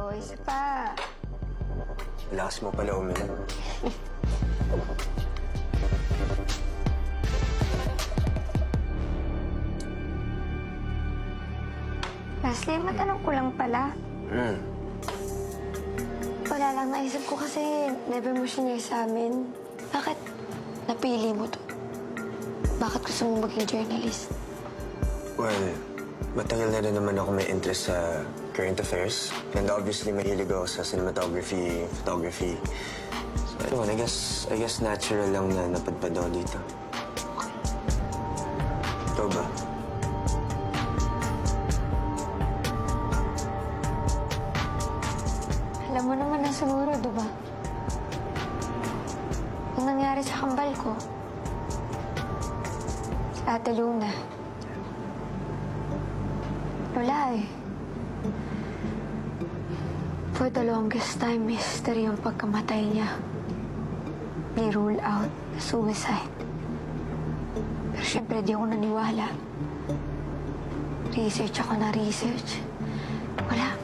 O, isa pa. Lakas mo pala uminom. Leslie, matanong ko lang pala. Wala lang, naisip ko kasi never mo sinare sa amin. Bakit napili mo to? Bakit gusto mo maging journalist? Well, matagal na rin naman ako may interest sa current affairs. And obviously, mahilig ako sa cinematography, photography. So, ayun, I guess natural lang na napadpad ako dito. Ikaw ba? Alam mo naman na siguro, diba? Yung nangyari sa kambal ko. Sa Ate Luna. Wala eh. For the longest time, mystery yung pagkamatay niya. Ni-rule out na suicide. Pero syempre, di ako naniwala. Research ako na research. Wala.